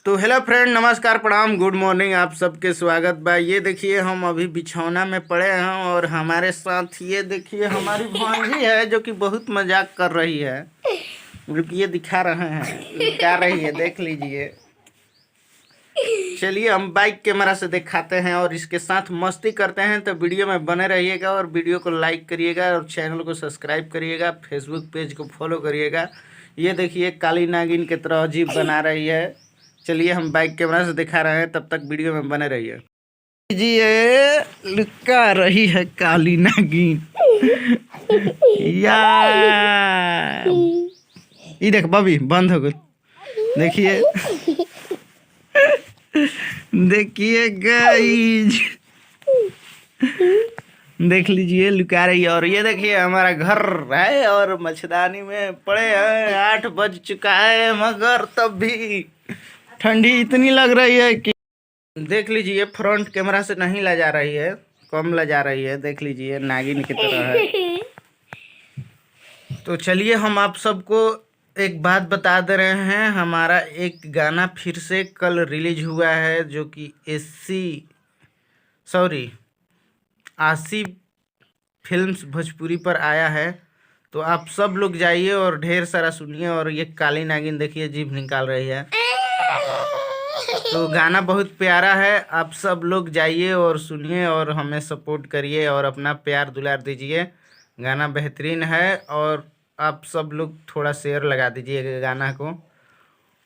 तो hello friend, नमस्कार, प्रणाम, गुड मॉर्निंग। आप सबके स्वागत बा। ये देखिए हम अभी बिछौना में पड़े हैं और हमारे साथ ये देखिए हमारी भांजी है जो कि बहुत मजाक कर रही है। रुकिए दिखा रहे हैं, लुका रही है, देख लीजिए। चलिए हम बाइक कैमरा से दिखाते हैं और इसके साथ मस्ती करते हैं। तो वीडियो में बने रहिएगा और वीडियो को लाइक करिएगा और चैनल को सब्सक्राइब करिएगा, फेसबुक पेज को फॉलो करिएगा। ये देखिए काली नागिन की तरह अजीब बना रही है। चलिए हम बाइक कैमरा से दिखा रहे हैं, तब तक वीडियो में बने रहिए। जी ये लुका रही है काली नागिन। या ये देख बबी बंद हो गई। देखिए देखिए गाइज, देख लीजिए लुका रही है। और ये देखिए हमारा घर है और मच्छरदानी में पड़े हैं। 8 बज चुका है मगर तब भी ठंडी इतनी लग रही है कि देख लीजिए फ्रंट कैमरा से नहीं ला जा रही है, कम ला जा रही है। देख लीजिए नागिन की तरह है। तो चलिए हम आप सबको एक बात बता दे रहे हैं। हमारा एक गाना फिर से कल रिलीज हुआ है जो कि आशी फिल्म्स भोजपुरी पर आया है। तो आप सब लोग जाइए और ढेर सारा सुनिए। और ये काली नागिन देखिए जीभ निकाल रही है। तो गाना बहुत प्यारा है, आप सब लोग जाइए और सुनिए और हमें सपोर्ट करिए और अपना प्यार दुलार दीजिए। गाना बेहतरीन है और आप सब लोग थोड़ा शेयर लगा दीजिए गाना को।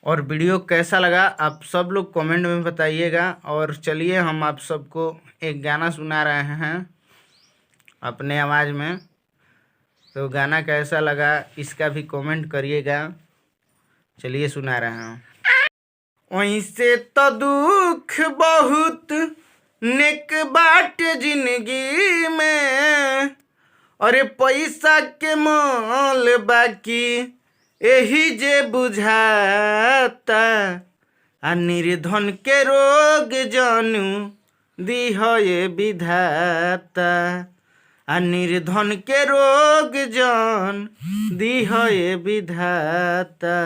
और वीडियो कैसा लगा आप सब लोग कमेंट में बताइएगा। और चलिए हम आप सबको एक गाना सुना रहे हैं अपने आवाज़ में। तो गाना कैसा लगा इसका भी कमेंट करिएगा। चलिए सुना रहे हैं। वहीं से तो दुख बहुत नेक बाट जिंदगी में, अरे पैसा के मोल बाकी यही जे बुझाता। आ निर्धन के रोग जानू दीह ये विधाता। आ निर्धन के रोग जान दीह ये विधाता।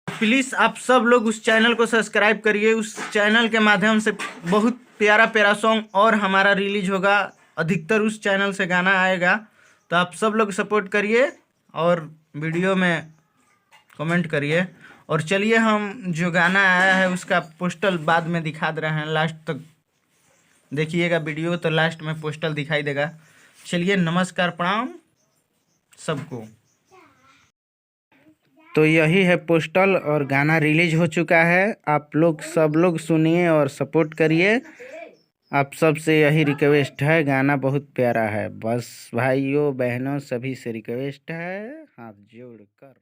प्लीज़ आप सब लोग उस चैनल को सब्सक्राइब करिए। उस चैनल के माध्यम से बहुत प्यारा प्यारा सॉन्ग और हमारा रिलीज होगा। अधिकतर उस चैनल से गाना आएगा। तो आप सब लोग सपोर्ट करिए और वीडियो में कमेंट करिए। और चलिए हम जो गाना आया है उसका पोस्टर बाद में दिखा दे रहे हैं। लास्ट तक देखिएगा वीडियो, तो लास्ट में पोस्टर दिखाई देगा। चलिए नमस्कार, प्रणाम सबको। तो यही है पोस्टर और गाना रिलीज हो चुका है। आप लोग सब लोग सुनिए और सपोर्ट करिए। आप सब से यही रिक्वेस्ट है, गाना बहुत प्यारा है। बस भाइयों बहनों सभी से रिक्वेस्ट है, हाथ जोड़ कर।